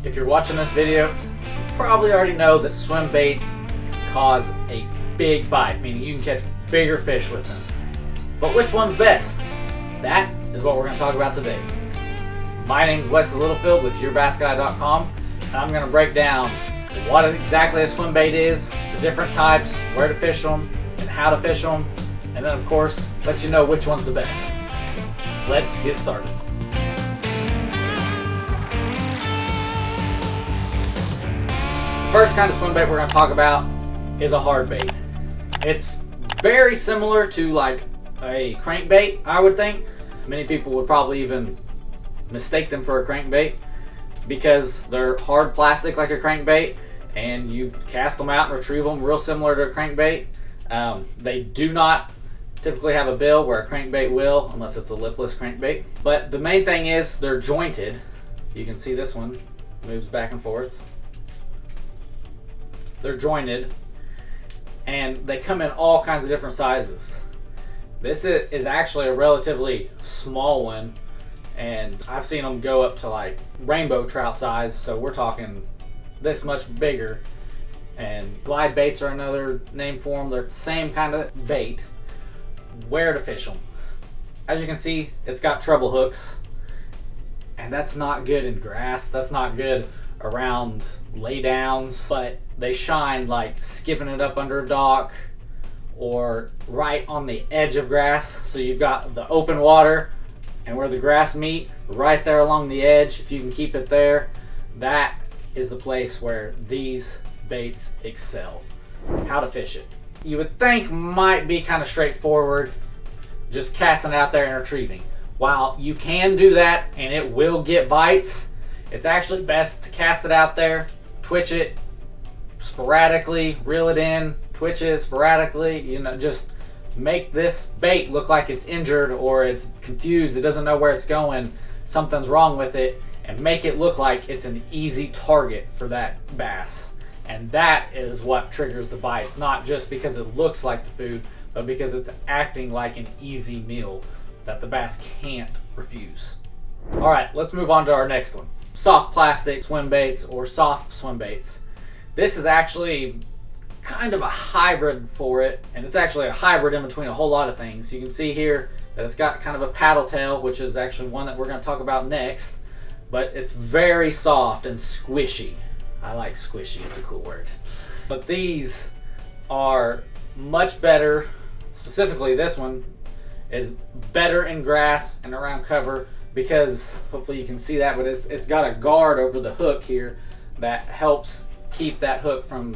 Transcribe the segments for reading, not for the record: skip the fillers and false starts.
If you're watching this video, you probably already know that swim baits cause a big bite, meaning you can catch bigger fish with them. But which one's best? That is what we're going to talk about today. My name is Wesley Littlefield with YourBassGuy.com, and I'm going to break down what exactly a swim bait is, the different types, where to fish them, and how to fish them, and then of course let you know which one's the best. Let's get started. First kind of swim bait we're going to talk about is a hard bait. It's very similar to like a crankbait, I would think. Many people would probably even mistake them for a crankbait because they're hard plastic like a crankbait, and you cast them out and retrieve them real similar to a crankbait. They do not typically have a bill where a crankbait will, unless it's a lipless crankbait. But the main thing is they're jointed. You can see this one moves back and forth. They're jointed, and they come in all kinds of different sizes. This is actually a relatively small one, and I've seen them go up to like rainbow trout size, so we're talking this much bigger. And glide baits are another name for them. They're the same kind of bait. Where to fish them? As you can see, it's got treble hooks, and that's not good in grass. That's not good around laydowns, but they shine like skipping it up under a dock or right on the edge of grass. So you've got the open water and where the grass meet right there along the edge. If you can keep it there, that is the place where these baits excel. How to fish it, you would think might be kind of straightforward, just casting it out there and retrieving. While you can do that and it will get bites, it's actually best to cast it out there, twitch it sporadically, reel it in, twitch it sporadically, just make this bait look like it's injured or it's confused, it doesn't know where it's going, something's wrong with it, and make it look like it's an easy target for that bass. And that is what triggers the bites, not just because it looks like the food, but because it's acting like an easy meal that the bass can't refuse. All right, let's move on to our next one. Soft plastic swim baits or soft swim baits. This is actually kind of a hybrid for it, and it's actually a hybrid in between a whole lot of things. You can see here that it's got kind of a paddle tail, which is actually one that we're going to talk about next, but it's very soft and squishy. I like squishy, it's a cool word. But these are much better, specifically this one is better in grass and around cover, because hopefully you can see that, but it's got a guard over the hook here that helps keep that hook from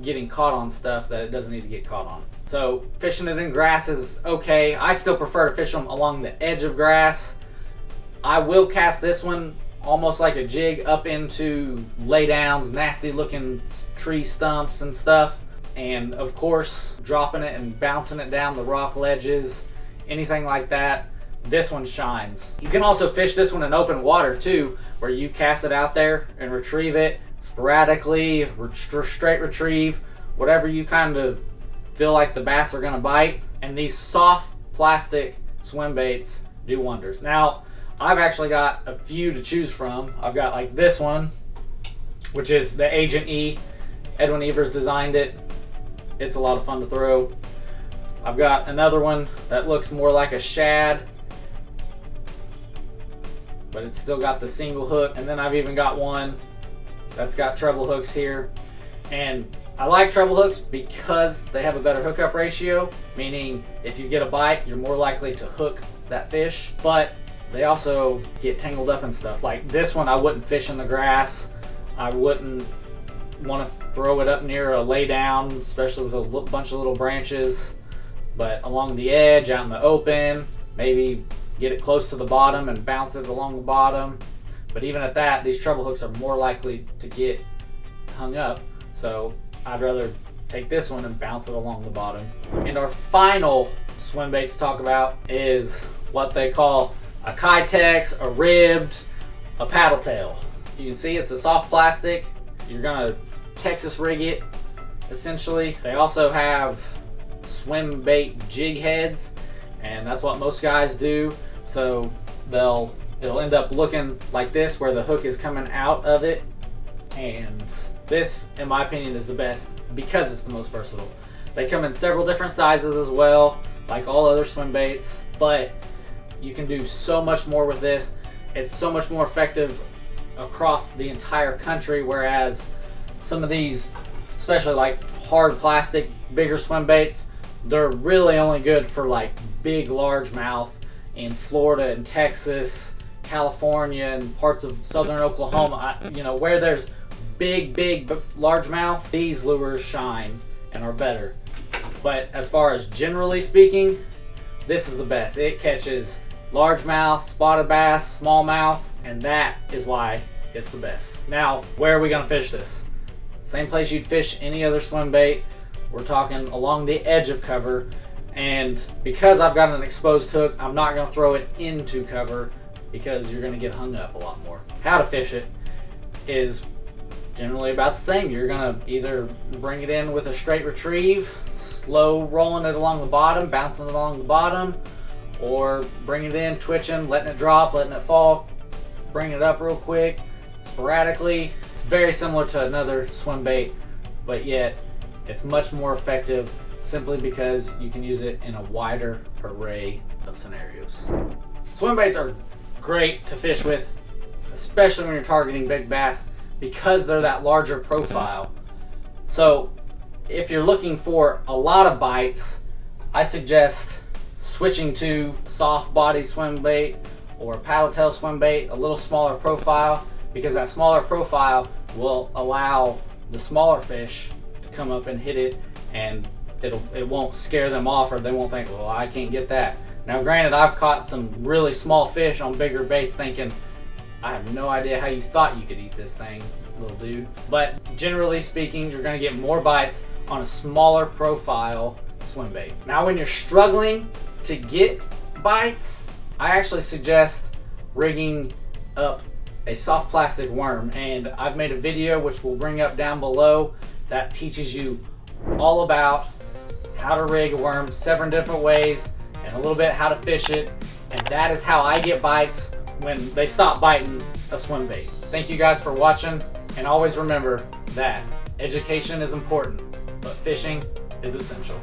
getting caught on stuff that it doesn't need to get caught on. So fishing it in grass is okay. I still prefer to fish them along the edge of grass. I will cast this one almost like a jig up into laydowns, nasty looking tree stumps and stuff, and of course dropping it and bouncing it down the rock ledges, anything like that. This one shines. You can also fish this one in open water too, where you cast it out there and retrieve it sporadically, straight retrieve, whatever you kind of feel like the bass are gonna bite. And these soft plastic swim baits do wonders. Now, I've actually got a few to choose from. I've got like this one, which is the Agent E. Edwin Evers designed it. It's a lot of fun to throw. I've got another one that looks more like a shad, but it's still got the single hook. And then I've even got one that's got treble hooks here. And I like treble hooks because they have a better hookup ratio, meaning if you get a bite, you're more likely to hook that fish. But they also get tangled up and stuff. Like this one, I wouldn't fish in the grass. I wouldn't want to throw it up near a lay down, especially with a bunch of little branches. But along the edge, out in the open, maybe get it close to the bottom and bounce it along the bottom. But even at that, these treble hooks are more likely to get hung up. So I'd rather take this one and bounce it along the bottom. And our final swim bait to talk about is what they call a Kitex, a ribbed, a paddle tail. You can see it's a soft plastic. You're gonna Texas rig it, essentially. They also have swim bait jig heads, and that's what most guys do. So it'll end up looking like this, where the hook is coming out of it And this, in my opinion, is the best because it's the most versatile. They come in several different sizes as well, like all other swim baits, but you can do so much more with this. It's so much more effective across the entire country, whereas some of these, especially like hard plastic, bigger swim baits, they're really only good for like big largemouth in Florida and Texas, California, and parts of southern Oklahoma. You know, where there's big largemouth, these lures shine and are better. But as far as generally speaking, this is the best. It catches largemouth, spotted bass, smallmouth, and that is why it's the best. Now, where are we gonna fish this? Same place you'd fish any other swim bait. We're talking along the edge of cover, and because I've got an exposed hook, I'm not gonna throw it into cover because you're gonna get hung up a lot more. How to fish it is generally about the same. You're gonna either bring it in with a straight retrieve, slow rolling it along the bottom, bouncing it along the bottom, or bring it in, twitching, letting it drop, letting it fall, bring it up real quick, sporadically. It's very similar to another swim bait, but yet it's much more effective simply because you can use it in a wider array of scenarios. Swim baits are great to fish with, especially when you're targeting big bass, because they're that larger profile. So if you're looking for a lot of bites, I suggest switching to soft body swim bait or paddle tail swim bait, a little smaller profile, because that smaller profile will allow the smaller fish to come up and hit it, and it won't scare them off, or they won't think, well, I can't get that. Now granted, I've caught some really small fish on bigger baits thinking, I have no idea how you thought you could eat this thing, little dude. But generally speaking, you're gonna get more bites on a smaller profile swim bait. Now when you're struggling to get bites, I actually suggest rigging up a soft plastic worm, and I've made a video which we'll bring up down below that teaches you all about how to rig a worm 7 different ways and a little bit how to fish it, and that is how I get bites when they stop biting a swim bait. Thank you guys for watching, and always remember that education is important, but fishing is essential.